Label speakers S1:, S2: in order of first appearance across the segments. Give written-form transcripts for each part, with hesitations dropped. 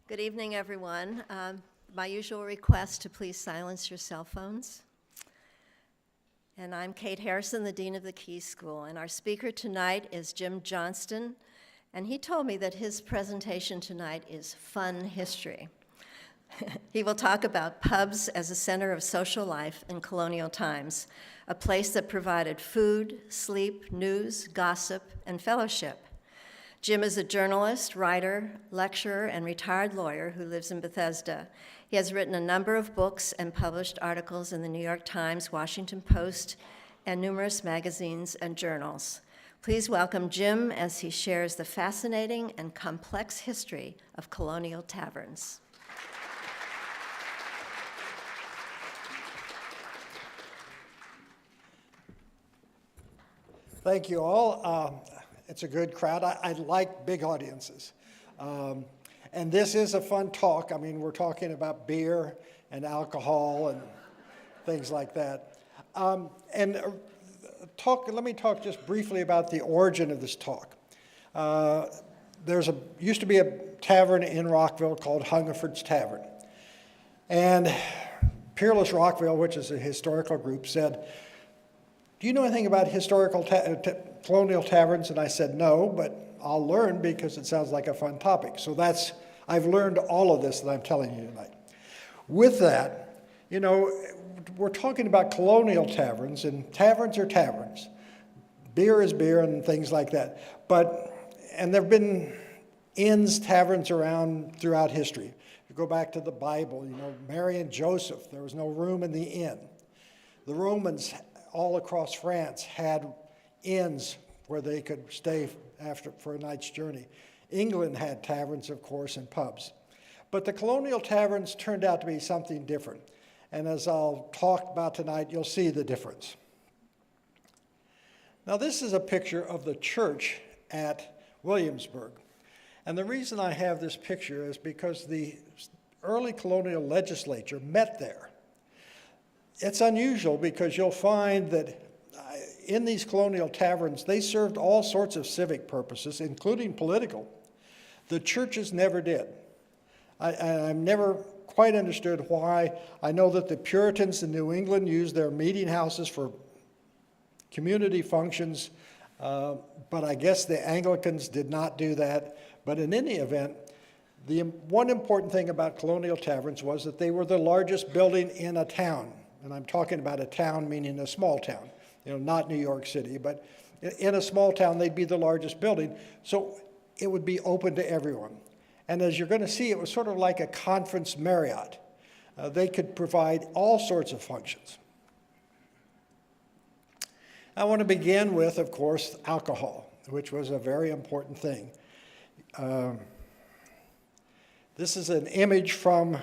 S1: Good evening, everyone. My usual request to please silence your cell phones. And I'm Kate Harrison, the Dean of the Keese School, and our speaker tonight is Jim Johnston, and he told me that his presentation tonight is fun history. He will talk about pubs as a center of social life in colonial times, a place that provided food, sleep, news, gossip, and fellowship. Jim is a journalist, writer, lecturer, and retired lawyer who lives in Bethesda. He has written a number of books and published articles in the New York Times, Washington Post, and numerous magazines and journals. Please welcome Jim as he shares the fascinating and complex history of colonial taverns.
S2: Thank you all. It's a good crowd. I like big audiences. And this is a fun talk. I mean, we're talking about beer and alcohol and things like that. Let me talk just briefly about the origin of this talk. Used to be a tavern in Rockville called Hungerford's Tavern. And Peerless Rockville, which is a historical group, said, "Do you know anything about historical colonial taverns?" And I said, "No, but I'll learn because it sounds like a fun topic." So I've learned all of this that I'm telling you tonight. With that, we're talking about colonial taverns, and taverns are taverns. Beer is beer and things like that. And there have been inns, taverns around throughout history. If you go back to the Bible, Mary and Joseph, there was no room in the inn. The Romans all across France had inns where they could stay for a night's journey. England had taverns, of course, and pubs. But the colonial taverns turned out to be something different. And as I'll talk about tonight, you'll see the difference. Now, this is a picture of the church at Williamsburg. And the reason I have this picture is because the early colonial legislature met there. It's unusual because you'll find that in these colonial taverns, they served all sorts of civic purposes, including political. The churches never did. I've never quite understood why. I know that the Puritans in New England used their meeting houses for community functions, but I guess the Anglicans did not do that. But in any event, the one important thing about colonial taverns was that they were the largest building in a town. And I'm talking about a town meaning a small town, not New York City, but in a small town, they'd be the largest building. So it would be open to everyone. And as you're going to see, it was sort of like a conference Marriott. They could provide all sorts of functions. I want to begin with, of course, alcohol, which was a very important thing. This is an image from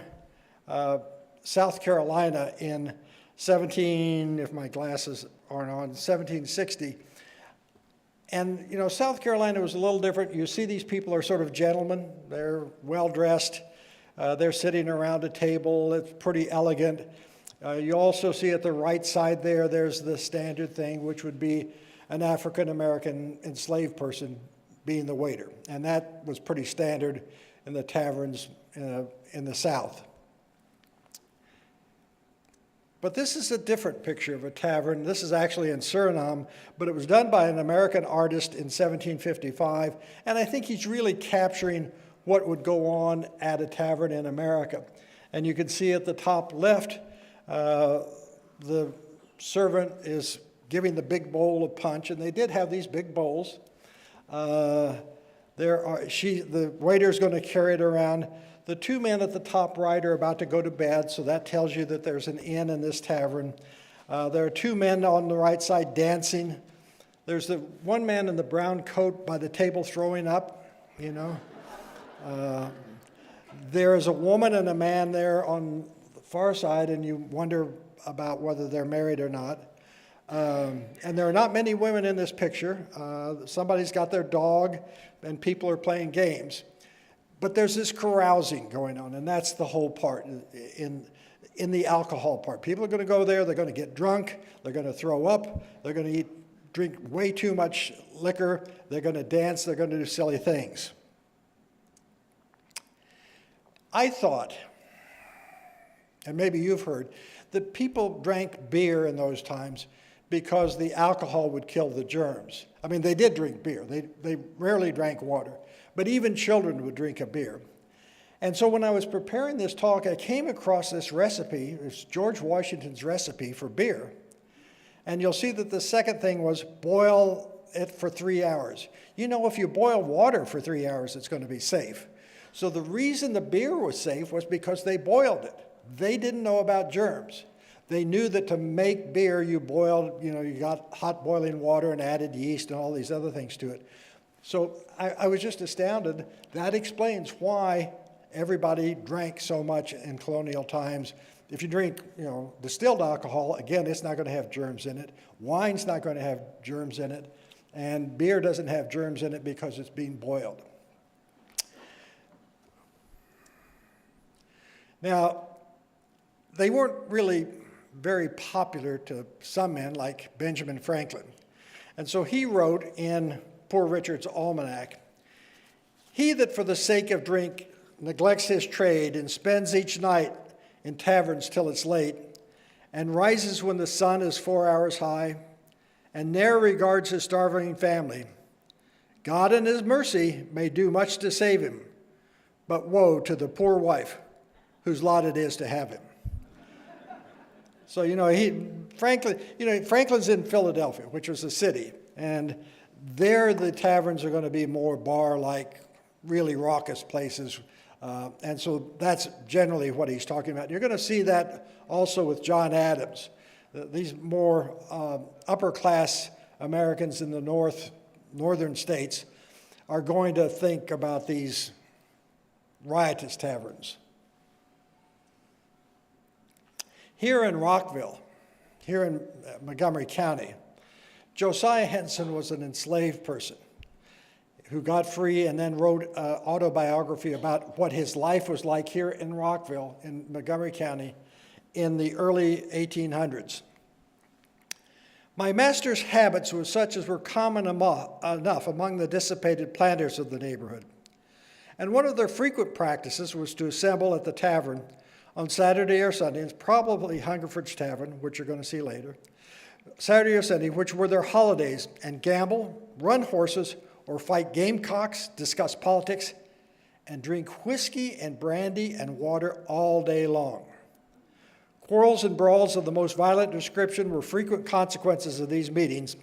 S2: South Carolina in 1760. And, South Carolina was a little different. You see these people are sort of gentlemen. They're well-dressed. They're sitting around a table. It's pretty elegant. You also see at the right side there's the standard thing, which would be an African-American enslaved person being the waiter. And that was pretty standard in the taverns in the South. But this is a different picture of a tavern. This is actually in Suriname, but it was done by an American artist in 1755, and I think he's really capturing what would go on at a tavern in America. And you can see at the top left, the servant is giving the big bowl of punch, and they did have these big bowls. The waiter's going to carry it around. The two men at the top right are about to go to bed, so that tells you that there's an inn in this tavern. There are two men on the right side dancing. There's the one man in the brown coat by the table throwing up, There is a woman and a man there on the far side, and you wonder about whether they're married or not. And there are not many women in this picture. Somebody's got their dog, and people are playing games. But there's this carousing going on, and that's the whole part in the alcohol part. People are going to go there, they're going to get drunk, they're going to throw up, they're going to drink way too much liquor, they're going to dance, they're going to do silly things. I thought, and maybe you've heard, that people drank beer in those times because the alcohol would kill the germs. I mean, they did drink beer. They rarely drank water, but even children would drink a beer. And so when I was preparing this talk, I came across this recipe. It's George Washington's recipe for beer. And you'll see that the second thing was boil it for 3 hours. You know, if you boil water for 3 hours, it's going to be safe. So the reason the beer was safe was because they boiled it. They didn't know about germs. They knew that to make beer, you boiled, you got hot boiling water and added yeast and all these other things to it. So I was just astounded. That explains why everybody drank so much in colonial times. If you drink, distilled alcohol, again, it's not going to have germs in it. Wine's not going to have germs in it. And beer doesn't have germs in it because it's being boiled. Now, they weren't really very popular to some men like Benjamin Franklin. And so he wrote in Poor Richard's Almanac, "He that for the sake of drink neglects his trade and spends each night in taverns till it's late, and rises when the sun is 4 hours high, and ne'er regards his starving family, God in his mercy may do much to save him, but woe to the poor wife whose lot it is to have him." So, Franklin's in Philadelphia, which was a city, and there the taverns are going to be more bar-like, really raucous places, and so that's generally what he's talking about. You're going to see that also with John Adams. These more upper-class Americans in the northern states are going to think about these riotous taverns. Here in Rockville, here in Montgomery County, Josiah Henson was an enslaved person who got free and then wrote an autobiography about what his life was like here in Rockville, in Montgomery County, in the early 1800s. "My master's habits were such as were common enough among the dissipated planters of the neighborhood. And one of their frequent practices was to assemble at the tavern on Saturday or Sunday, it's probably Hungerford's Tavern, which you're going to see later, Saturday or Sunday, which were their holidays, and gamble, run horses, or fight gamecocks, discuss politics, and drink whiskey and brandy and water all day long. Quarrels and brawls of the most violent description were frequent consequences of these meetings,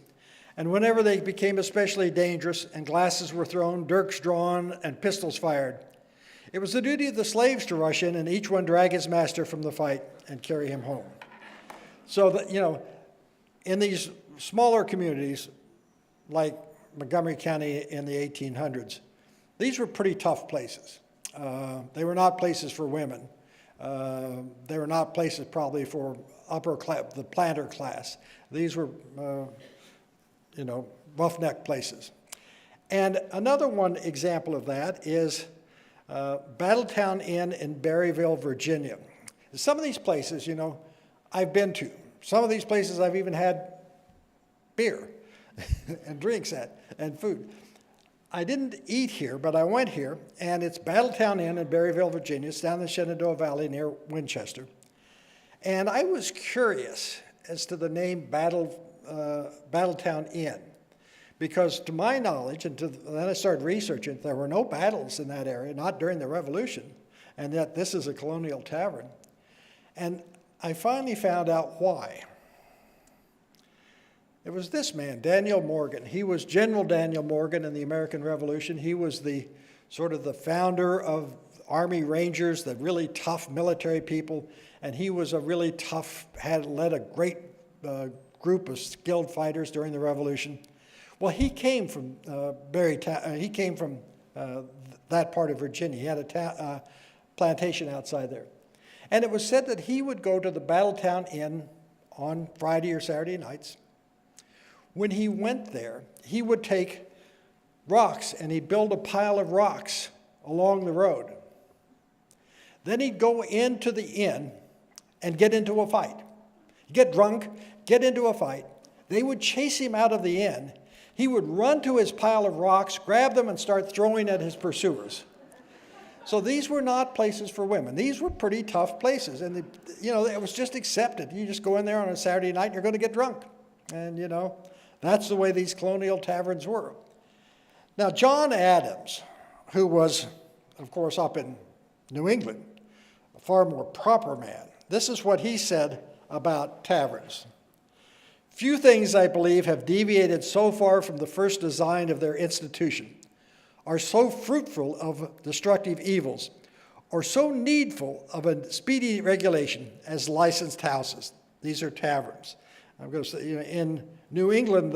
S2: and whenever they became especially dangerous and glasses were thrown, dirks drawn, and pistols fired, it was the duty of the slaves to rush in and each one drag his master from the fight and carry him home." So that, in these smaller communities, like Montgomery County in the 1800s, these were pretty tough places. They were not places for women. They were not places probably for the planter class. These were, roughneck places. And another one example of that is Battletown Inn in Berryville, Virginia. Some of these places, I've been to. Some of these places I've even had beer and drinks at and food. I didn't eat here, but I went here, and it's Battletown Inn in Berryville, Virginia. It's down the Shenandoah Valley near Winchester. And I was curious as to the name Battletown Inn, because to my knowledge, and then I started researching, there were no battles in that area, not during the Revolution, and yet this is a colonial tavern. And I finally found out why. It was this man, Daniel Morgan. He was General Daniel Morgan in the American Revolution. He was the founder of Army Rangers, the really tough military people, and he was a really tough, had led a great group of skilled fighters during the Revolution. Well, he came from that part of Virginia. He had a plantation outside there. And it was said that he would go to the Battletown Inn on Friday or Saturday nights. When he went there, he would take rocks and he'd build a pile of rocks along the road. Then he'd go into the inn and get into a fight. Get drunk, get into a fight. They would chase him out of the inn. He would run to his pile of rocks, grab them, and start throwing at his pursuers. So these were not places for women. These were pretty tough places. And, it was just accepted. You just go in there on a Saturday night and you're going to get drunk. And, that's the way these colonial taverns were. Now, John Adams, who was, of course, up in New England, a far more proper man, this is what he said about taverns. Few things, I believe, have deviated so far from the first design of their institution, are so fruitful of destructive evils, or so needful of a speedy regulation as licensed houses. These are taverns. I'm going to say, in New England,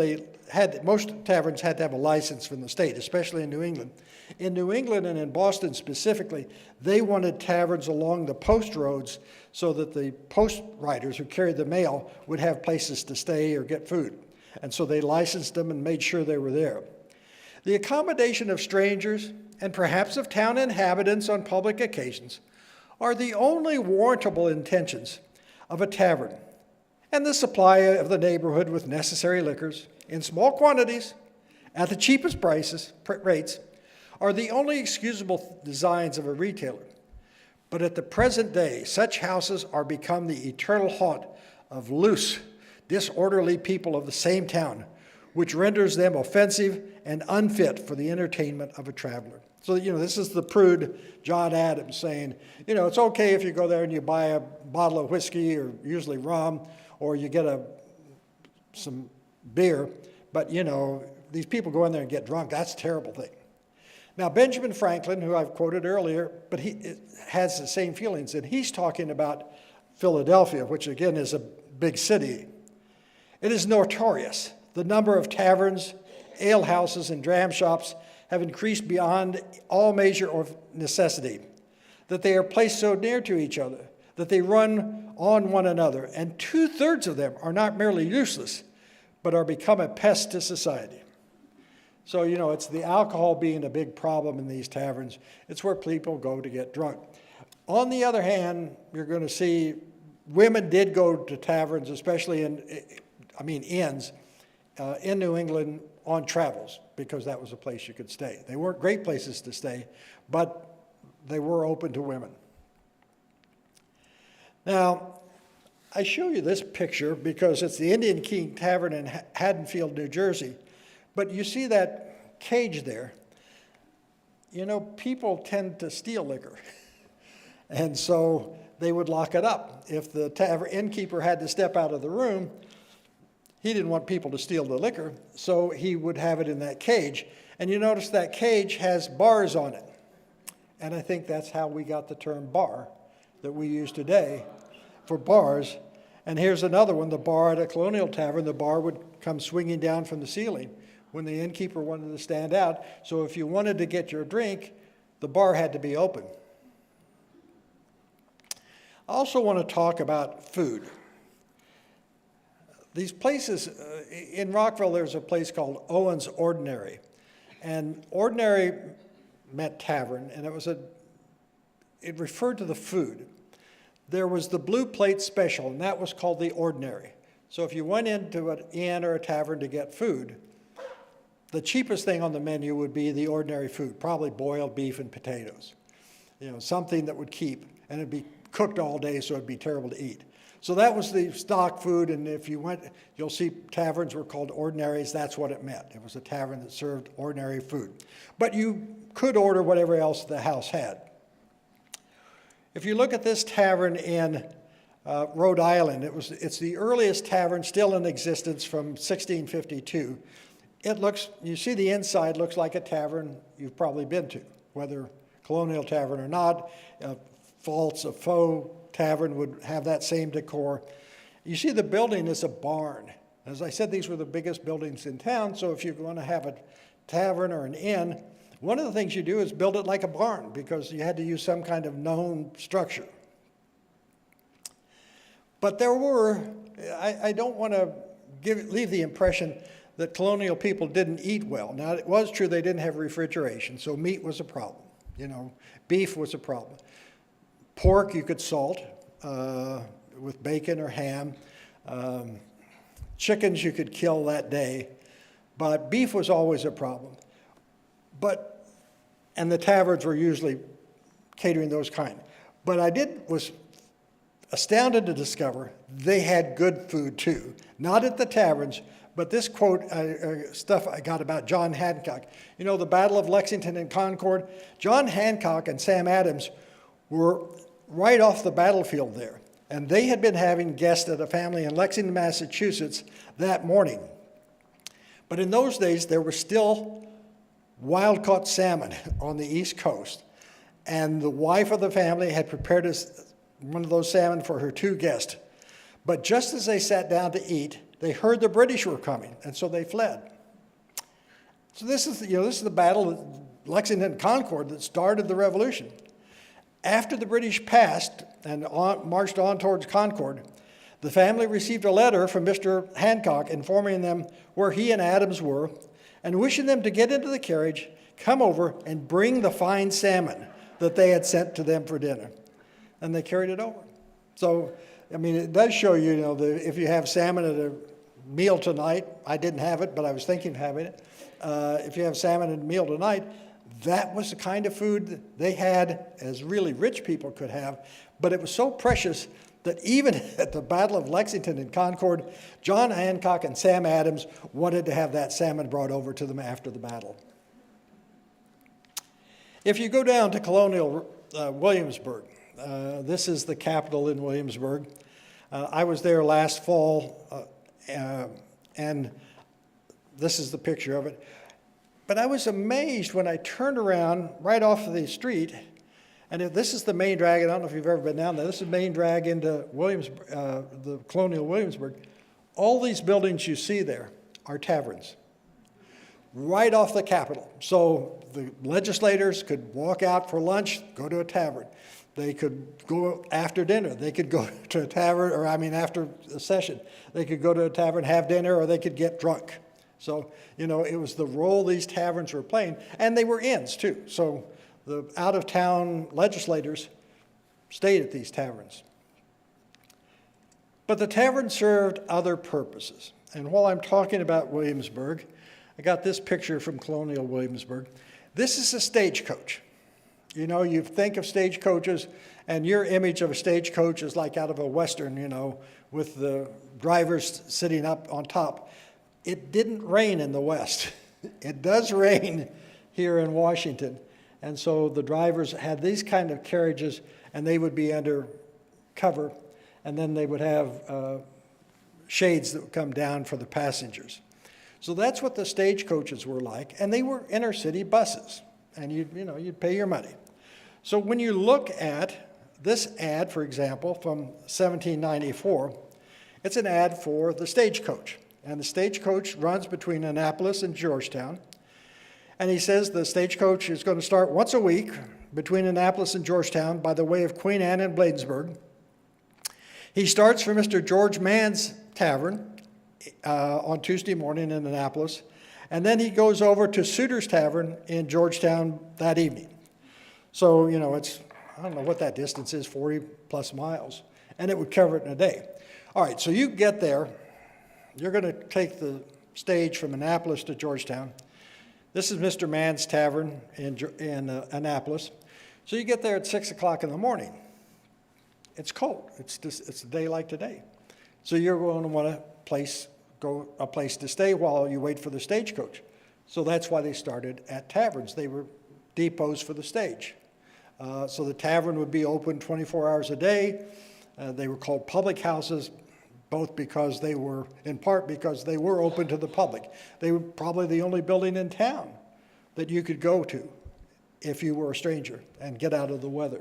S2: most taverns had to have a license from the state, especially in New England. In New England and in Boston specifically, they wanted taverns along the post roads so that the post riders who carried the mail would have places to stay or get food. And so they licensed them and made sure they were there. The accommodation of strangers and perhaps of town inhabitants on public occasions are the only warrantable intentions of a tavern, and the supply of the neighborhood with necessary liquors in small quantities at the cheapest rates are the only excusable designs of a retailer. But at the present day, such houses are become the eternal haunt of loose, disorderly people of the same town, which renders them offensive and unfit for the entertainment of a traveler. So, this is the prude John Adams saying, it's okay if you go there and you buy a bottle of whiskey or usually rum, or you get some beer, but, these people go in there and get drunk. That's a terrible thing. Now, Benjamin Franklin, who I've quoted earlier, but he has the same feelings, and he's talking about Philadelphia, which again is a big city. It is notorious. The number of taverns, ale houses, and dram shops have increased beyond all measure of necessity, that they are placed so near to each other, that they run on one another, and 2/3 of them are not merely useless, but are become a pest to society. So, it's the alcohol being a big problem in these taverns. It's where people go to get drunk. On the other hand, you're going to see women did go to taverns, especially inns, in New England on travels, because that was a place you could stay. They weren't great places to stay, but they were open to women. Now, I show you this picture because it's the Indian King Tavern in Haddonfield, New Jersey. But you see that cage there. People tend to steal liquor. And so they would lock it up. If the tavern innkeeper had to step out of the room, he didn't want people to steal the liquor, so he would have it in that cage. And you notice that cage has bars on it. And I think that's how we got the term bar that we use today for bars. And here's another one, the bar at a colonial tavern. The bar would come swinging down from the ceiling when the innkeeper wanted to stand out. So if you wanted to get your drink, the bar had to be open. I also want to talk about food. These places, in Rockville, there's a place called Owen's Ordinary. And ordinary meant tavern, and it referred to the food. There was the blue plate special, and that was called the ordinary. So if you went into an inn or a tavern to get food, the cheapest thing on the menu would be the ordinary food, probably boiled beef and potatoes. Something that would keep, and it'd be cooked all day, so it'd be terrible to eat. So that was the stock food, and if you went, you'll see taverns were called ordinaries. That's what it meant. It was a tavern that served ordinary food. But you could order whatever else the house had. If you look at this tavern in Rhode Island, it's the earliest tavern still in existence from 1652. You see the inside looks like a tavern you've probably been to, whether colonial tavern or not. A faux tavern would have that same decor. You see the building is a barn. As I said, these were the biggest buildings in town, so if you're going to have a tavern or an inn, one of the things you do is build it like a barn because you had to use some kind of known structure. But I don't want to leave the impression that colonial people didn't eat well. Now, it was true they didn't have refrigeration, so meat was a problem. Beef was a problem. Pork you could salt with bacon or ham. Chickens you could kill that day, but beef was always a problem. And the taverns were usually catering those kind. But was astounded to discover they had good food too. Not at the taverns, but this quote, stuff I got about John Hancock. You know, the Battle of Lexington and Concord? John Hancock and Sam Adams were right off the battlefield there. And they had been having guests at a family in Lexington, Massachusetts that morning. But in those days, there were still wild-caught salmon on the East Coast. And the wife of the family had prepared one of those salmon for her 2 guests. But just as they sat down to eat, they heard the British were coming, and so they fled. So this is the battle of Lexington and Concord that started the Revolution. After the British passed and marched on towards Concord, the family received a letter from Mr. Hancock informing them where he and Adams were and wishing them to get into the carriage, come over, and bring the fine salmon that they had sent to them for dinner. And they carried it over. So, I mean, it does show you, if you have salmon at a meal tonight, I didn't have it, but I was thinking of having it. If you have salmon at a meal tonight, that was the kind of food that they had as really rich people could have. But it was so precious that even at the Battle of Lexington and Concord, John Hancock and Sam Adams wanted to have that salmon brought over to them after the battle. If you go down to colonial Williamsburg, this is the capital in Williamsburg. I was there last fall, and this is the picture of it. But I was amazed when I turned around right off of the street, and this is the main drag. I don't know if you've ever been down there. This is the main drag into the colonial Williamsburg. All these buildings you see there are taverns, right off the Capitol. So the legislators could walk out for lunch, go to a tavern. They could go after dinner. They could go to a tavern, after a session. They could go to a tavern, have dinner, or they could get drunk. So, it was the role these taverns were playing. And they were inns, too. So the out-of-town legislators stayed at these taverns. But the tavern served other purposes. And while I'm talking about Williamsburg, I got this picture from colonial Williamsburg. This is a stagecoach. You think of stagecoaches, and your image of a stagecoach is like out of a Western, with the drivers sitting up on top. It didn't rain in the West. It does rain here in Washington. And so the drivers had these kind of carriages, and they would be under cover, and then they would have shades that would come down for the passengers. So that's what the stagecoaches were like, and they were inner city buses, and you'd pay your money. So when you look at this ad, for example, from 1794, it's an ad for the stagecoach. And the stagecoach runs between Annapolis and Georgetown. And he says the stagecoach is going to start once a week between Annapolis and Georgetown by the way of Queen Anne and Bladensburg. He starts from Mr. George Mann's Tavern on Tuesday morning in Annapolis. And then he goes over to Suter's Tavern in Georgetown that evening. So, it's, I don't know what that distance is, 40 plus miles. And it would cover it in a day. All right, so you get there. You're going to take the stage from Annapolis to Georgetown. This is Mr. Mann's Tavern in Annapolis. So you get there at 6 o'clock in the morning. It's cold. It's a day like today. So you're going to want a place to stay while you wait for the stagecoach. So that's why they started at taverns. They were depots for the stage. So the tavern would be open 24 hours a day. They were called public houses, in part because they were open to the public. They were probably the only building in town that you could go to if you were a stranger and get out of the weather.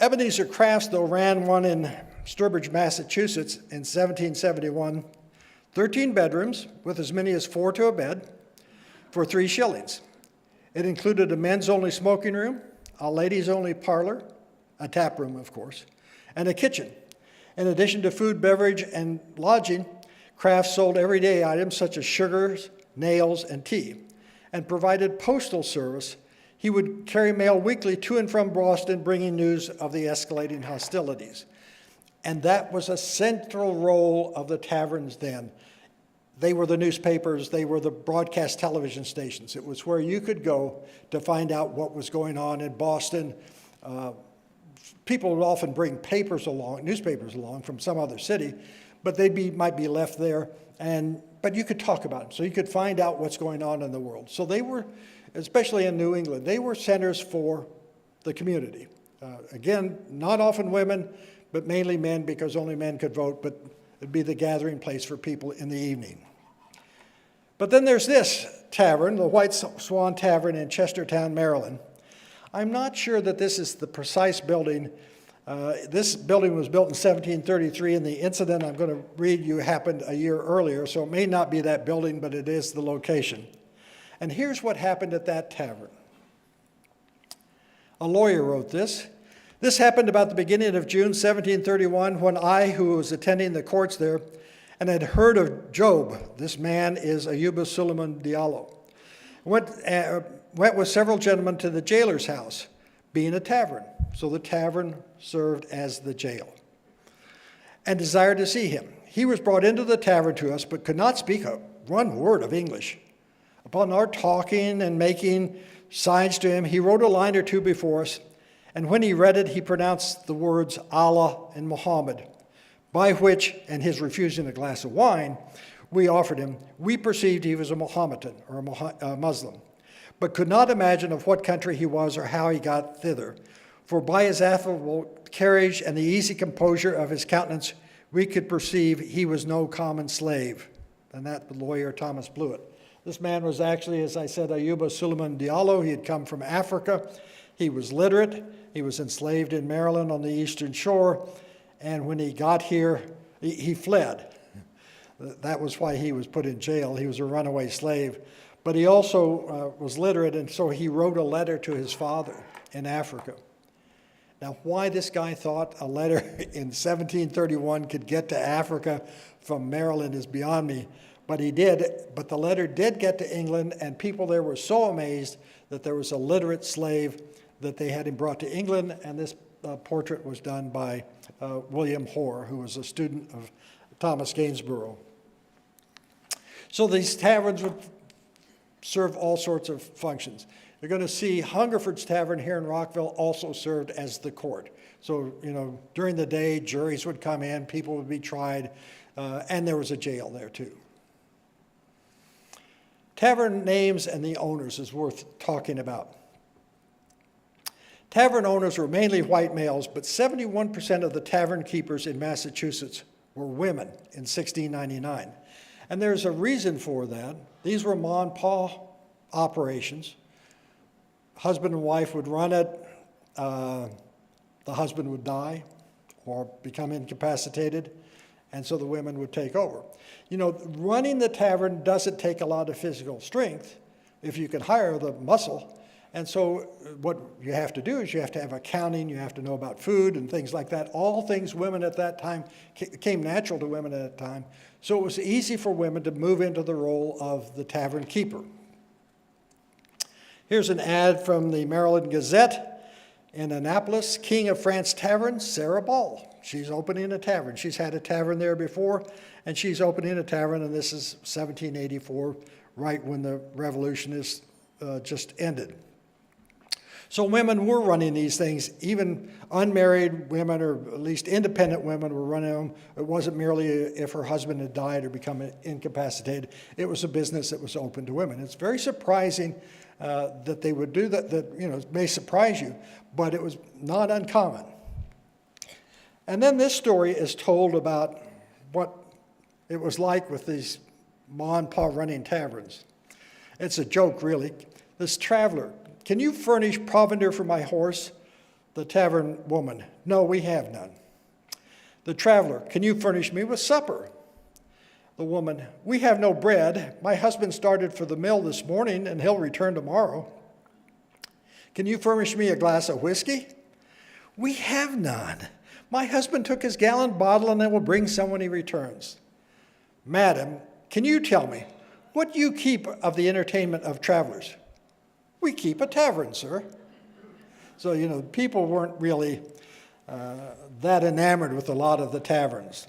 S2: Ebenezer Crafts, though, ran one in Sturbridge, Massachusetts in 1771, 13 bedrooms with as many as 4 to a bed for 3 shillings. It included a men's-only smoking room, a ladies-only parlor, a tap room, of course, and a kitchen. In addition to food, beverage, and lodging, Crafts sold everyday items such as sugars, nails, and tea, and provided postal service. He would carry mail weekly to and from Boston, bringing news of the escalating hostilities. And that was a central role of the taverns then. They were the newspapers, they were the broadcast television stations. It was where you could go to find out what was going on in Boston. People would often bring papers along, newspapers along from some other city, but might be left there, but you could talk about them, so you could find out what's going on in the world. So they were, especially in New England, they were centers for the community. Again, not often women, but mainly men, because only men could vote, but it'd be the gathering place for people in the evening. But then there's this tavern, the White Swan Tavern in Chestertown, Maryland. I'm not sure that this is the precise building. This building was built in 1733, and the incident I'm going to read you happened a year earlier, so it may not be that building, but it is the location. And here's what happened at that tavern. A lawyer wrote this. This happened about the beginning of June 1731, when I, who was attending the courts there, and had heard of Job, this man is Ayuba Suleiman Diallo, went with several gentlemen to the jailer's house, being a tavern. So the tavern served as the jail, and desired to see him. He was brought into the tavern to us, but could not speak one word of English. Upon our talking and making signs to him, he wrote a line or two before us, and when he read it, he pronounced the words Allah and Muhammad, by which, and his refusing a glass of wine we offered him, we perceived he was a Mohammedan or a Muslim, but could not imagine of what country he was or how he got thither. For by his affable carriage and the easy composure of his countenance, we could perceive he was no common slave. And that the lawyer Thomas Blewett. This man was actually, as I said, Ayuba Suleiman Diallo. He had come from Africa. He was literate. He was enslaved in Maryland on the eastern shore. And when he got here, he fled. That was why he was put in jail. He was a runaway slave. But he also was literate, and so he wrote a letter to his father in Africa. Now, why this guy thought a letter in 1731 could get to Africa from Maryland is beyond me. But he did. But the letter did get to England, and people there were so amazed that there was a literate slave that they had him brought to England, and this portrait was done by William Hoare, who was a student of Thomas Gainsborough. So these taverns would serve all sorts of functions. You're going to see Hungerford's Tavern here in Rockville also served as the court. So, during the day, juries would come in, people would be tried, and there was a jail there too. Tavern names and the owners is worth talking about. Tavern owners were mainly white males, but 71% of the tavern keepers in Massachusetts were women in 1699. And there's a reason for that. These were ma and pa operations. Husband and wife would run it. The husband would die or become incapacitated, and so the women would take over. Running the tavern doesn't take a lot of physical strength if you can hire the muscle. And so what you have to do is you have to have accounting, you have to know about food and things like that. All things women at that time came natural to women at that time. So it was easy for women to move into the role of the tavern keeper. Here's an ad from the Maryland Gazette in Annapolis. King of France Tavern, Sarah Ball. She's opening a tavern. She's had a tavern there before, and she's opening a tavern, and this is 1784, right when the Revolution is just ended. So women were running these things. Even unmarried women, or at least independent women, were running them. It wasn't merely if her husband had died or become incapacitated. It was a business that was open to women. It's very surprising that they would do that. It may surprise you, but it was not uncommon. And then this story is told about what it was like with these ma and pa running taverns. It's a joke, really. This traveler, can you furnish provender for my horse? The tavern woman, no, we have none. The traveler, can you furnish me with supper? The woman, we have no bread. My husband started for the mill this morning, and he'll return tomorrow. Can you furnish me a glass of whiskey? We have none. My husband took his gallon bottle, and then will bring some when he returns. Madam, can you tell me, what do you keep of the entertainment of travelers? We keep a tavern, sir. So, people weren't really that enamored with a lot of the taverns.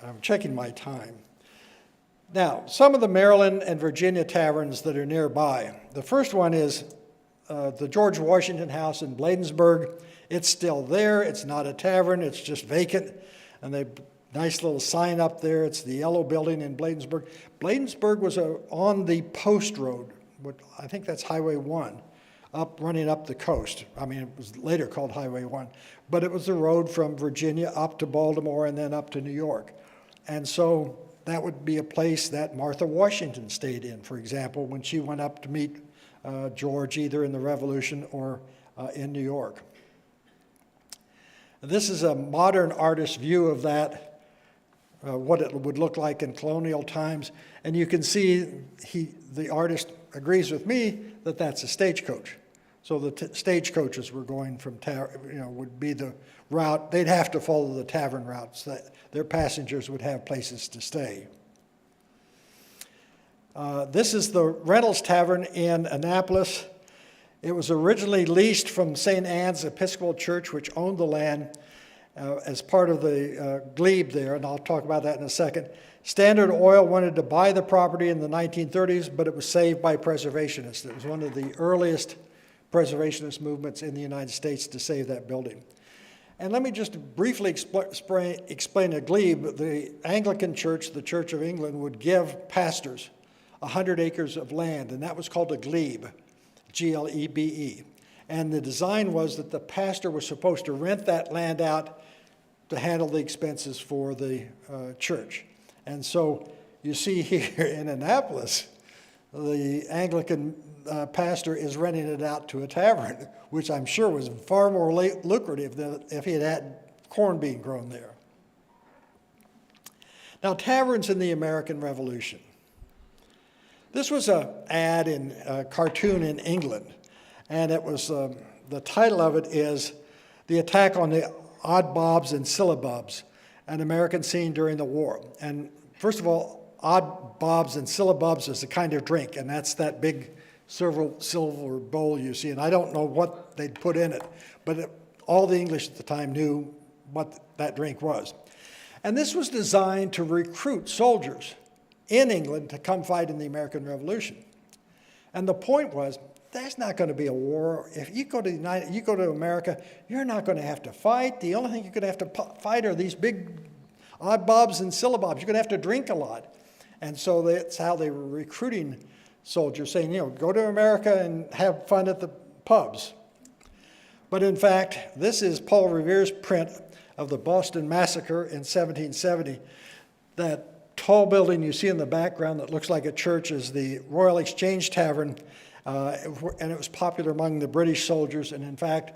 S2: I'm checking my time. Now, some of the Maryland and Virginia taverns that are nearby. The first one is the George Washington House in Bladensburg. It's still there. It's not a tavern. It's just vacant. And they nice little sign up there. It's the yellow building in Bladensburg. Bladensburg was on the post road. I think that's Highway 1, running up the coast. I mean, it was later called Highway 1. But it was the road from Virginia up to Baltimore and then up to New York. And so that would be a place that Martha Washington stayed in, for example, when she went up to meet George, either in the Revolution or in New York. This is a modern artist's view of that, what it would look like in colonial times. And you can see the artist agrees with me that that's a stagecoach. So the stagecoaches were going from, would be the route. They'd have to follow the tavern routes. That their passengers would have places to stay. This is the Reynolds Tavern in Annapolis. It was originally leased from St. Anne's Episcopal Church, which owned the land as part of the glebe there, and I'll talk about that in a second. Standard Oil wanted to buy the property in the 1930s, but it was saved by preservationists. It was one of the earliest preservationist movements in the United States to save that building. And let me just briefly explain a glebe. The Anglican Church, the Church of England, would give pastors 100 acres of land, and that was called a glebe, Glebe. And the design was that the pastor was supposed to rent that land out to handle the expenses for the church. And so you see here in Annapolis, the Anglican pastor is renting it out to a tavern, which I'm sure was far more lucrative than if he had corn being grown there. Now, taverns in the American Revolution. This was an ad in a cartoon in England, and it was the title of it is "The Attack on the Odd Bobs and Syllabubs, an American Scene During the War." And first of all, odd bobs and syllabubs is a kind of drink, and that's that big silver bowl you see. And I don't know what they'd put in it, but all the English at the time knew what that drink was. And this was designed to recruit soldiers in England to come fight in the American Revolution. And the point was, there's not going to be a war. If you go to America, you're not going to have to fight. The only thing you're going to have to fight are these big odd bobs and syllabubs. You're going to have to drink a lot. And so that's how they were recruiting soldiers, saying, go to America and have fun at the pubs. But in fact, this is Paul Revere's print of the Boston Massacre in 1770. That tall building you see in the background that looks like a church is the Royal Exchange Tavern, and it was popular among the British soldiers. And in fact,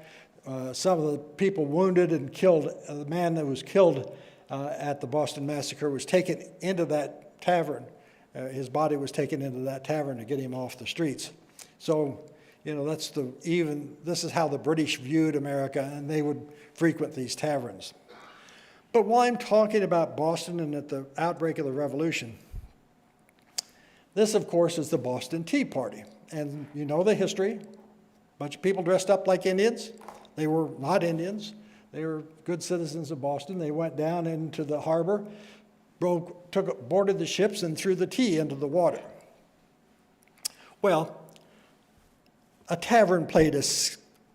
S2: some of the people wounded and killed, the man that was killed at the Boston Massacre was taken into that tavern. His body was taken into that tavern to get him off the streets. So, this is how the British viewed America, and they would frequent these taverns. But while I'm talking about Boston and at the outbreak of the Revolution, this, of course, is the Boston Tea Party. And you know the history. A bunch of people dressed up like Indians. They were not Indians. They were good citizens of Boston. They went down into the harbor, boarded the ships, and threw the tea into the water. Well, a tavern played a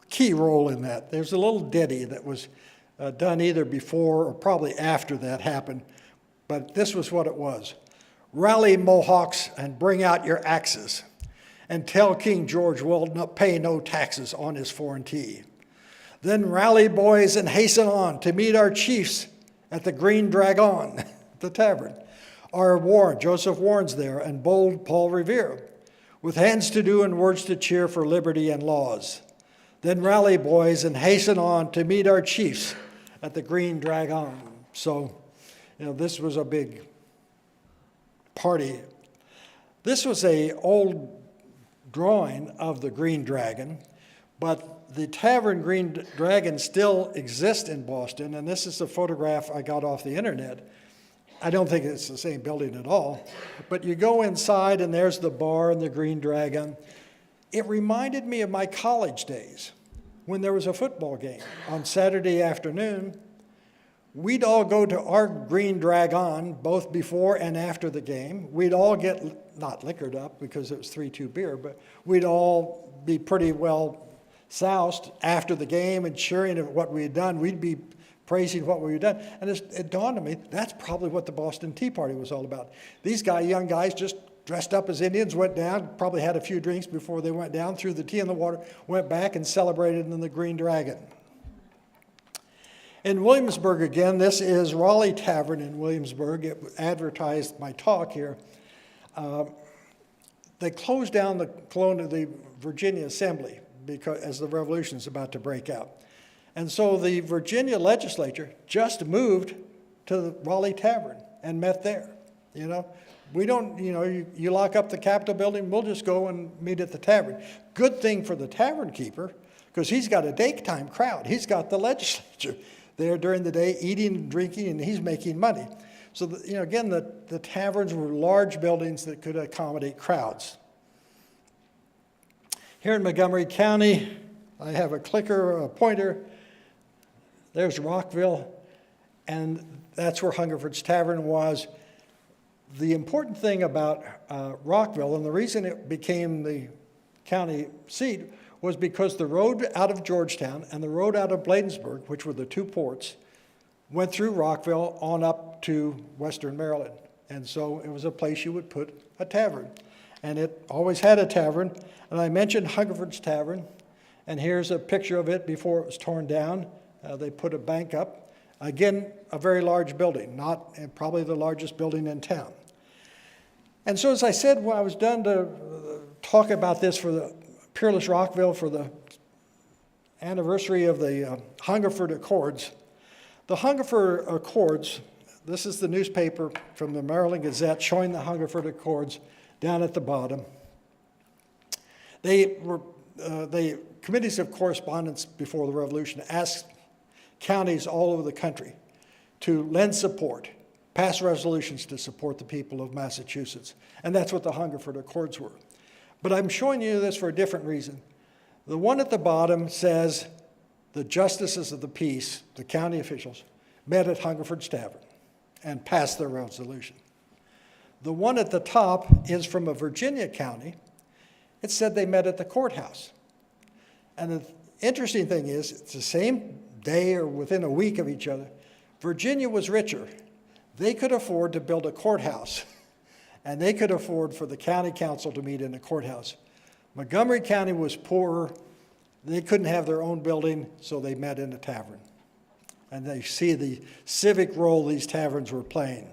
S2: key role in that. There's a little ditty that was done either before or probably after that happened, but this was what it was. Rally, Mohawks, and bring out your axes, and tell King George we'll pay no taxes on his foreign tea. Then rally, boys, and hasten on to meet our chiefs at the Green Dragon, the tavern. Our Warren, Joseph Warren's there, and bold Paul Revere, with hands to do and words to cheer for liberty and laws. Then rally, boys, and hasten on to meet our chiefs at the Green Dragon. So, this was a big party. This was an old drawing of the Green Dragon, but the Tavern Green Dragon still exists in Boston, and this is a photograph I got off the internet. I don't think it's the same building at all, but you go inside and there's the bar and the Green Dragon. It reminded me of my college days when there was a football game on Saturday afternoon. we'd all go to our Green Dragon both before and after the game. We'd all get, not liquored up because it was 3-2 beer, but we'd all be pretty well soused after the game and cheering at what we had done. We'd be praising what we had done. And it dawned on me, that's probably what the Boston Tea Party was all about. These young guys just dressed up as Indians, went down, probably had a few drinks before they went down, threw the tea in the water, went back and celebrated in the Green Dragon. In Williamsburg again, this is Raleigh Tavern in Williamsburg. It advertised my talk here. They closed down the Virginia Assembly because as the revolution is about to break out. And so the Virginia legislature just moved to the Raleigh Tavern and met there. You know, we don't, you lock up the Capitol building, we'll just go and meet at the tavern. Good thing for the tavern keeper, because he's got a daytime crowd. He's got the legislature there during the day eating and drinking, and he's making money. So, again, the taverns were large buildings that could accommodate crowds. Here in Montgomery County, I have a clicker, a pointer. There's Rockville, and that's where Hungerford's Tavern was. The important thing about Rockville, and the reason it became the county seat, was because the road out of Georgetown and the road out of Bladensburg, which were the two ports, went through Rockville on up to Western Maryland. And so it was a place you would put a tavern. And it always had a tavern. And I mentioned Hungerford's Tavern, and here's a picture of it before it was torn down. They put a bank up. Again, a very large building, probably the largest building in town. And so as I said, when I was done to talk about this for the Peerless Rockville for the anniversary of the Hungerford Accords, the Hungerford Accords, this is the newspaper from the Maryland Gazette showing the Hungerford Accords down at the bottom. They committees of correspondence before the Revolution asked counties all over the country to lend support, pass resolutions to support the people of Massachusetts. And that's what the Hungerford Accords were. But I'm showing you this for a different reason. The one at the bottom says the justices of the peace, the county officials, met at Hungerford's Tavern and passed their resolution. The one at the top is from a Virginia county. It said they met at the courthouse. And the interesting thing is, it's the same day or within a week of each other. Virginia was richer. They could afford to build a courthouse, and they could afford for the county council to meet in a courthouse. Montgomery County was poorer. They couldn't have their own building, so they met in a tavern. And they see the civic role these taverns were playing.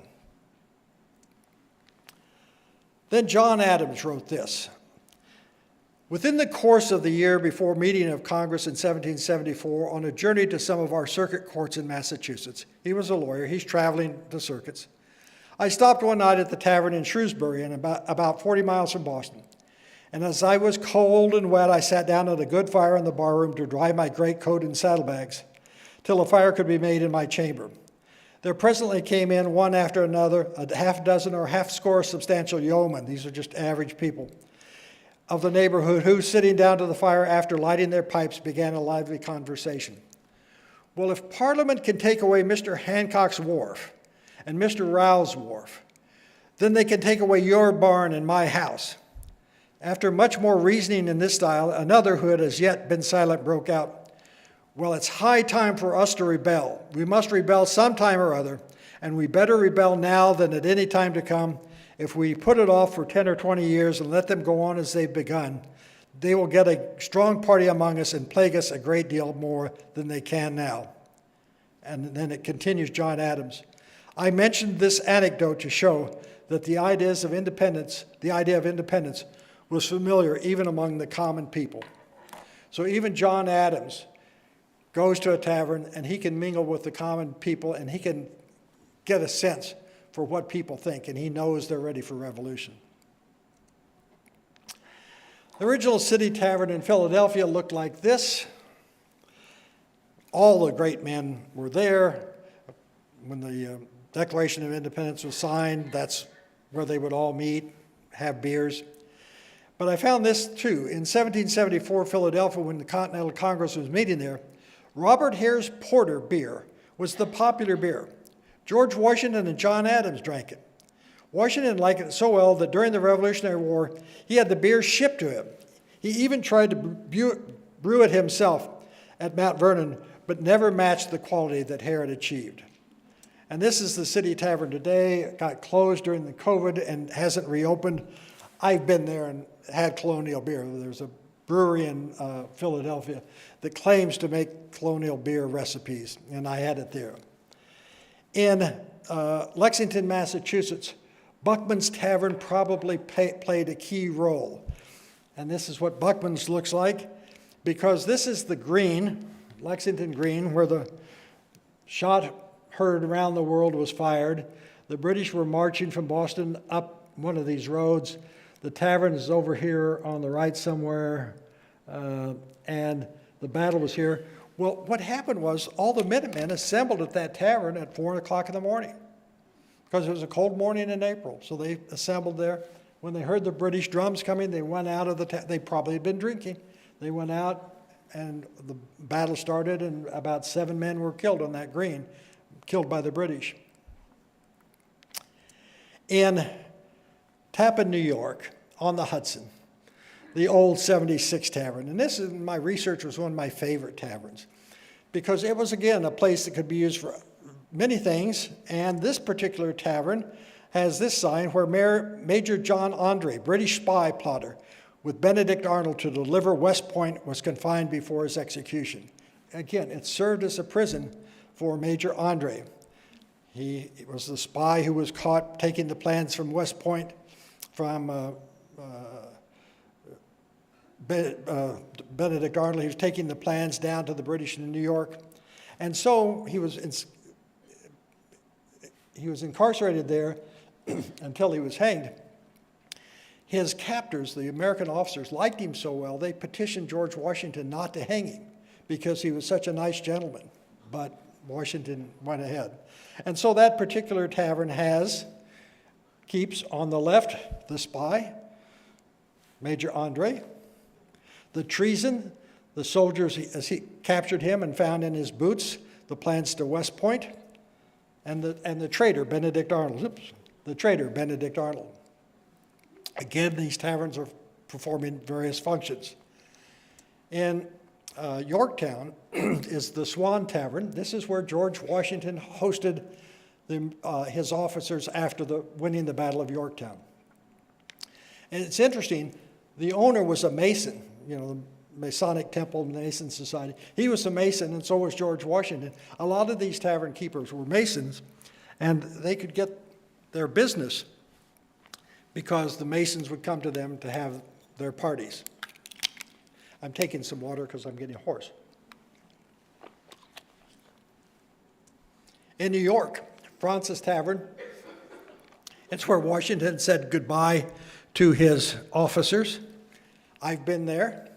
S2: Then John Adams wrote this. Within the course of the year before meeting of Congress in 1774, on a journey to some of our circuit courts in Massachusetts, he was a lawyer, he's traveling the circuits, I stopped one night at the tavern in Shrewsbury, and about 40 miles from Boston. And as I was cold and wet, I sat down at a good fire in the barroom to dry my greatcoat and saddlebags, till a fire could be made in my chamber. There presently came in one after another, a half dozen or half score substantial yeomen, these are just average people, of the neighborhood, who, sitting down to the fire after lighting their pipes, began a lively conversation. Well, if Parliament can take away Mr. Hancock's wharf and Mr. Rowell's wharf, then they can take away your barn and my house. After much more reasoning in this style, another who had as yet been silent broke out, well, it's high time for us to rebel. We must rebel sometime or other, and we better rebel now than at any time to come. If we put it off for 10 or 20 years and let them go on as they've begun, they will get a strong party among us and plague us a great deal more than they can now. And then it continues, John Adams. I mentioned this anecdote to show that the idea of independence was familiar even among the common people. So even John Adams goes to a tavern and he can mingle with the common people and he can get a sense for what people think, and he knows they're ready for revolution. The original city tavern in Philadelphia looked like this. All the great men were there. When the Declaration of Independence was signed, that's where they would all meet, have beers. But I found this too. In 1774, Philadelphia, when the Continental Congress was meeting there, Robert Hare's Porter beer was the popular beer. George Washington and John Adams drank it. Washington liked it so well that during the Revolutionary War, he had the beer shipped to him. He even tried to brew it himself at Mount Vernon, but never matched the quality that Hare had achieved. And this is the City Tavern today. It got closed during the COVID and hasn't reopened. I've been there and had colonial beer. There's a brewery in Philadelphia that claims to make colonial beer recipes, and I had it there. In Lexington, Massachusetts, Buckman's Tavern probably played a key role. And this is what Buckman's looks like, because this is the green, Lexington Green, where the shot heard around the world was fired. The British were marching from Boston up one of these roads. The tavern is over here on the right somewhere, and the battle was here. Well, what happened was all the Minutemen assembled at that tavern at 4 o'clock in the morning, because it was a cold morning in April. So they assembled there. When they heard the British drums coming, they went out of the they probably had been drinking. They went out, and the battle started, and about 7 men were killed on that green, killed by the British. In Tappan, New York, on the Hudson, the old 76 Tavern. And this, in my research, was one of my favorite taverns, because it was, again, a place that could be used for many things. And this particular tavern has this sign where Major John Andre, British spy plotter, with Benedict Arnold to deliver West Point, was confined before his execution. Again, it served as a prison for Major Andre. He was the spy who was caught taking the plans from West Point from Benedict Arnold. He was taking the plans down to the British in New York. And so he was incarcerated there until he was hanged. His captors, the American officers, liked him so well, they petitioned George Washington not to hang him because he was such a nice gentleman. But Washington went ahead. And so that particular tavern keeps on the left the spy, Major Andre, the treason, the soldiers as he captured him and found in his boots the plans to West Point, and the traitor, Benedict Arnold. The traitor, Benedict Arnold. Again, these taverns are performing various functions. In Yorktown is the Swan Tavern. This is where George Washington hosted his officers after winning the Battle of Yorktown. And it's interesting, the owner was a Mason, the Masonic Temple, Mason Society. He was a Mason, and so was George Washington. A lot of these tavern keepers were Masons, and they could get their business because the Masons would come to them to have their parties. I'm taking some water because I'm getting hoarse. In New York, Francis Tavern, it's where Washington said goodbye to his officers. I've been there.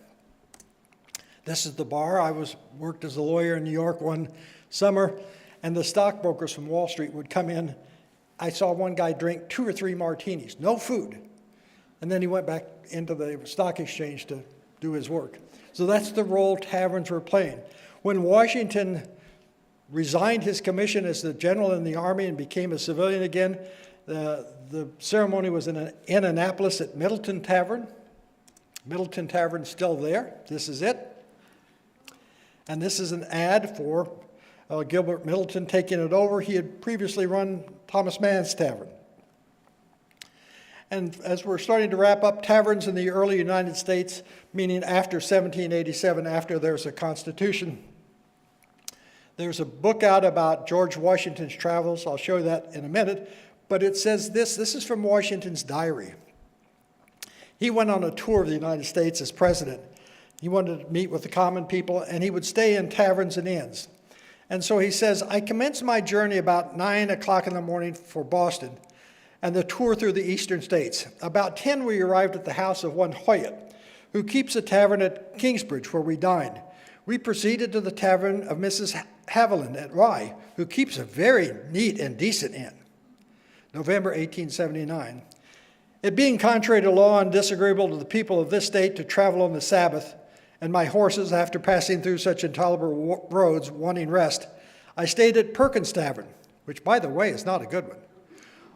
S2: This is the bar. I worked as a lawyer in New York one summer, and the stockbrokers from Wall Street would come in. I saw one guy drink 2 or 3 martinis, no food. And then he went back into the stock exchange to do his work. So that's the role taverns were playing. When Washington resigned his commission as the general in the army and became a civilian again, the ceremony was in Annapolis at Middleton Tavern. Middleton Tavern's still there. This is it. And this is an ad for Gilbert Middleton taking it over. He had previously run Thomas Mann's Tavern. And as we're starting to wrap up, taverns in the early United States, meaning after 1787, after there's a Constitution, there's a book out about George Washington's travels. I'll show you that in a minute. But it says this is from Washington's diary. He went on a tour of the United States as president. He wanted to meet with the common people, and he would stay in taverns and inns. And so he says, I commenced my journey about 9 o'clock in the morning for Boston and the tour through the eastern states. About 10, we arrived at the house of one Hoyt, who keeps a tavern at Kingsbridge, where we dined. We proceeded to the tavern of Mrs. Haviland at Rye, who keeps a very neat and decent inn. November 1879. It being contrary to law and disagreeable to the people of this state to travel on the Sabbath, and my horses, after passing through such intolerable roads, wanting rest, I stayed at Perkins Tavern, which, by the way, is not a good one.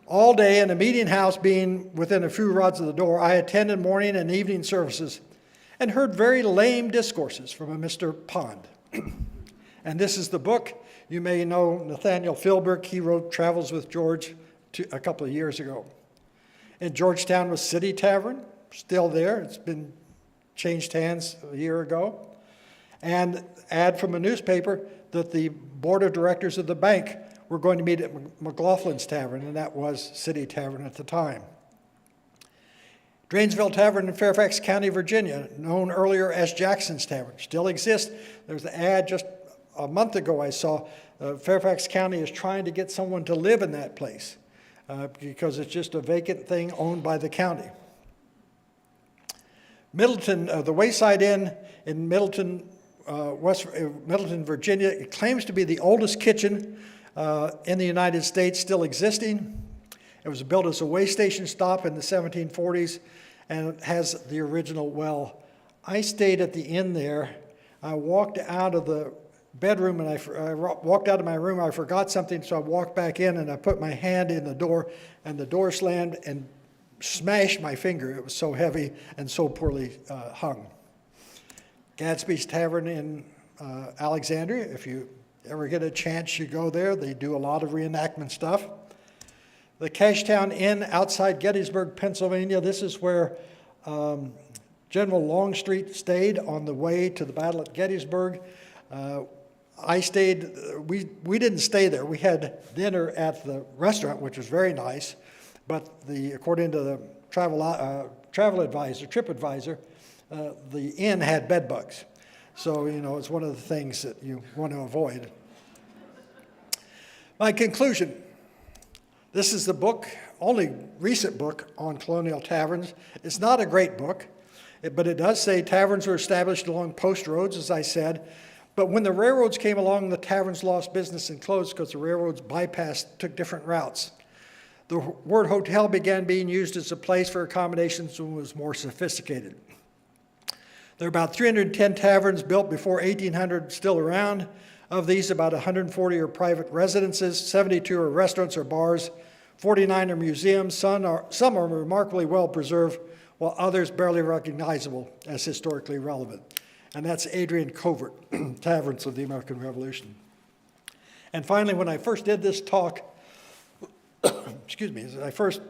S2: All day in a meeting house being within a few rods of the door, I attended morning and evening services and heard very lame discourses from a Mr. Pond. And this is the book. You may know Nathaniel Philbrick. He wrote Travels with George a couple of years ago. In Georgetown was City Tavern, still there. It's been changed hands a year ago. And ad from a newspaper that the board of directors of the bank were going to meet at McLaughlin's Tavern, and that was City Tavern at the time. Drainesville Tavern in Fairfax County, Virginia, known earlier as Jackson's Tavern, still exists. There's an ad just a month ago I saw. Fairfax County is trying to get someone to live in that place because it's just a vacant thing owned by the county. Middleton, the Wayside Inn in Middleton, Middleton, Virginia, it claims to be the oldest kitchen in the United States still existing. It was built as a way station stop in the 1740s, and it has the original well. I stayed at the inn there. I walked out of the bedroom, and I walked out of my room. I forgot something, so I walked back in, and I put my hand in the door, and the door slammed and smashed my finger. It was so heavy and so poorly hung. Gadsby's Tavern in Alexandria. If you ever get a chance, you go there. They do a lot of reenactment stuff. The Cashtown Inn outside Gettysburg, Pennsylvania. This is where General Longstreet stayed on the way to the battle at Gettysburg. I stayed, we didn't stay there. We had dinner at the restaurant, which was very nice, but according to the travel advisor, trip advisor, the inn had bed bugs. So, it's one of the things that you want to avoid. My conclusion, this is the book, only recent book on colonial taverns. It's not a great book, but it does say taverns were established along post roads, as I said. But when the railroads came along, the taverns lost business and closed because the railroads took different routes. The word hotel began being used as a place for accommodations when it was more sophisticated. There are about 310 taverns built before 1800 still around. Of these, about 140 are private residences, 72 are restaurants or bars, 49 are museums, some are remarkably well preserved, while others barely recognizable as historically relevant. And that's Adrian Covert, Taverns of the American Revolution. And finally, when I first did this talk, excuse me, as I first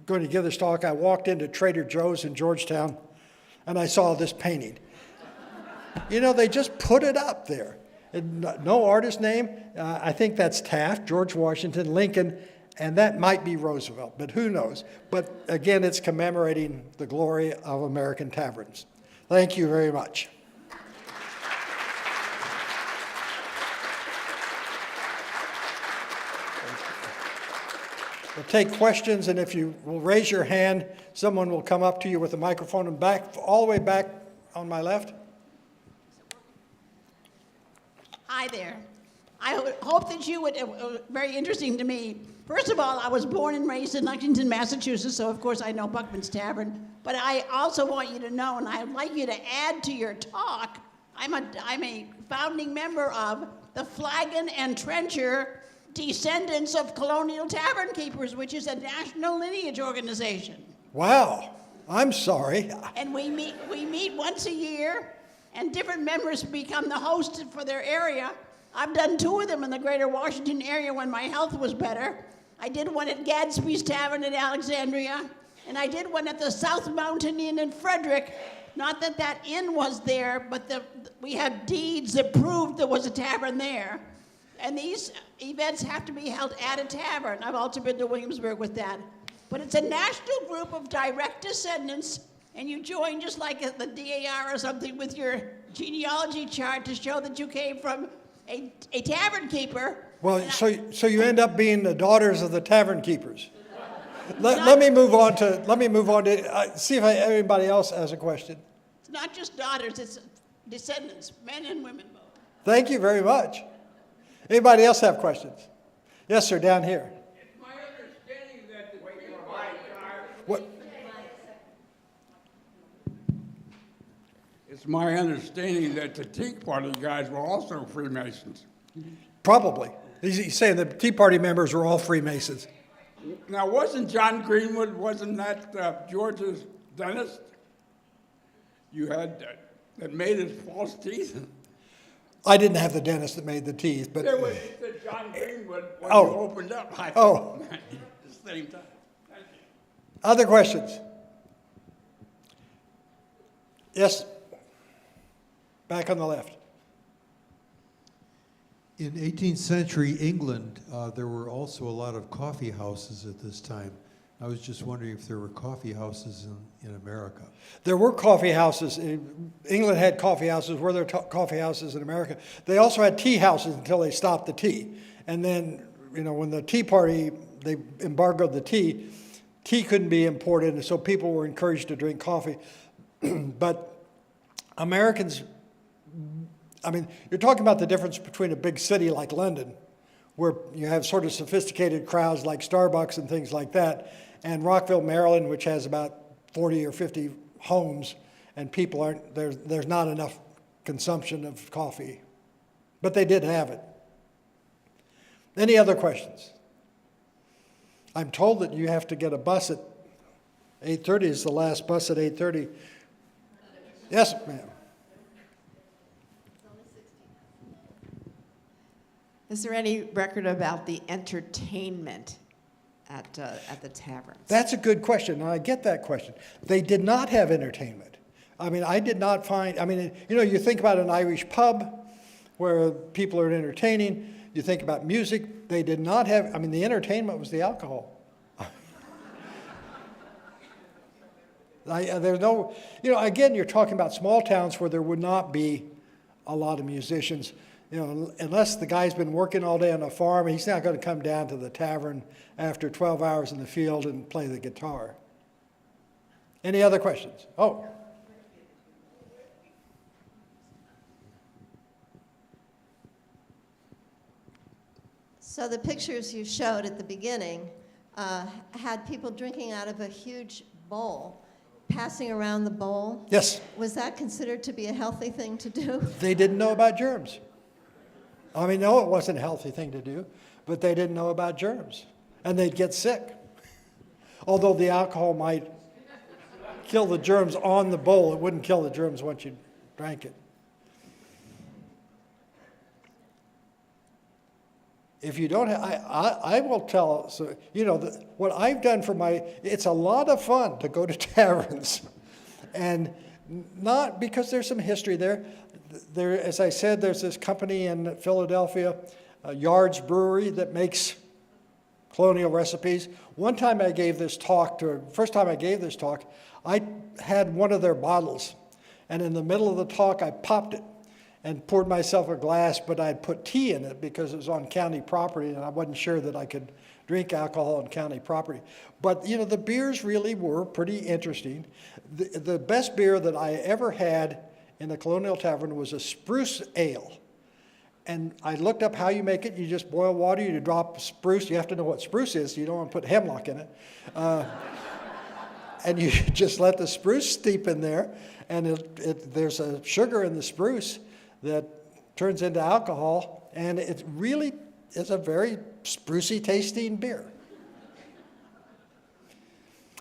S2: going to give this talk, I walked into Trader Joe's in Georgetown, and I saw this painting. They just put it up there. No artist name. I think that's Taft, George Washington, Lincoln, and that might be Roosevelt, but who knows? But again, it's commemorating the glory of American taverns. Thank you very much. We'll take questions, and if you will raise your hand, someone will come up to you with a microphone and all the way back on my left.
S3: Hi there. I hope that you would, very interesting to me. First of all, I was born and raised in Lexington, Massachusetts, so of course I know Buckman's Tavern. But I also want you to know, and I'd like you to add to your talk, I'm a founding member of the Flagon and Trencher Descendants of Colonial Tavern Keepers, which is a national lineage organization.
S2: Wow, I'm sorry.
S3: And we meet once a year, and different members become the host for their area. I've done 2 of them in the greater Washington area when my health was better. I did one at Gadsby's Tavern in Alexandria, and I did one at the South Mountain Inn in Frederick. Not that that inn was there, but we have deeds that proved there was a tavern there. And these events have to be held at a tavern. I've also been to Williamsburg with that. But it's a national group of direct descendants, and you join just like at the DAR or something with your genealogy chart to show that you came from a tavern keeper.
S2: Well, so you end up being the daughters of the tavern keepers. Let me move on to see if anybody else has a question.
S3: It's not just daughters, it's descendants, men and women both.
S2: Thank you very much. Anybody else have questions? Yes, sir, down here.
S4: It's my understanding that the
S2: What?
S4: It's my understanding that the Tea Party guys were also Freemasons.
S2: Probably. He's saying the Tea Party members were all Freemasons.
S4: Now, wasn't John Greenwood, wasn't that George's dentist you had that made his false teeth?
S2: I didn't have the dentist that made the teeth, but
S4: There was the John Greenwood when
S2: Oh.
S4: you opened up. I
S2: Oh.
S4: at the same time. Thank you.
S2: other questions? Yes? Back on the left.
S5: In 18th century England, there were also a lot of coffee houses at this time. I was just wondering if there were coffee houses in America.
S2: There were coffee houses. England had coffee houses. Were there coffee houses in America? They also had tea houses until they stopped the tea. And then, when the Tea Party, they embargoed the tea, tea couldn't be imported, and so people were encouraged to drink coffee. But Americans, you're talking about the difference between a big city like London, where you have sort of sophisticated crowds like Starbucks and things like that, and Rockville, Maryland, which has about 40 or 50 homes, and people aren't, there's not enough consumption of coffee. But they did have it. Any other questions? I'm told that you have to get a bus at 8:30 is the last bus at 8:30. Yes, ma'am.
S6: Is there any record about the entertainment at the taverns?
S2: That's a good question, and I get that question. They did not have entertainment. I did not find, you think about an Irish pub where people are entertaining, you think about music, they did not have, the entertainment was the alcohol. There's no, again, you're talking about small towns where there would not be a lot of musicians. Unless the guy's been working all day on a farm, he's not going to come down to the tavern after 12 hours in the field and play the guitar. Any other questions? Oh.
S1: So the pictures you showed at the beginning had people drinking out of a huge bowl, passing around the bowl.
S2: Yes,
S1: Was that considered to be a healthy thing to do?
S2: they didn't know about germs. No, it wasn't a healthy thing to do, but they didn't know about germs, and they'd get sick. Although the alcohol might kill the germs on the bowl, it wouldn't kill the germs once you drank it. If you don't have, I will tell, so, what I've done it's a lot of fun to go to taverns. And not because there's some history there. As I said, there's this company in Philadelphia, Yard's Brewery, that makes colonial recipes. One time I gave this talk first time I gave this talk, I had one of their bottles. And in the middle of the talk, I popped it and poured myself a glass, but I'd put tea in it because it was on county property, and I wasn't sure that I could drink alcohol on county property. But, the beers really were pretty interesting. The best beer that I ever had in the Colonial Tavern was a spruce ale. And I looked up how you make it. You just boil water, you drop spruce. You have to know what spruce is, so you don't want to put hemlock in it. And you just let the spruce steep in there, and there's a sugar in the spruce that turns into alcohol, and it really is a very sprucey tasting beer.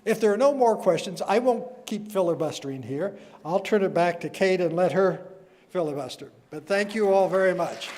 S2: If there are no more questions, I won't keep filibustering here. I'll turn it back to Kate and let her filibuster. But thank you all very much.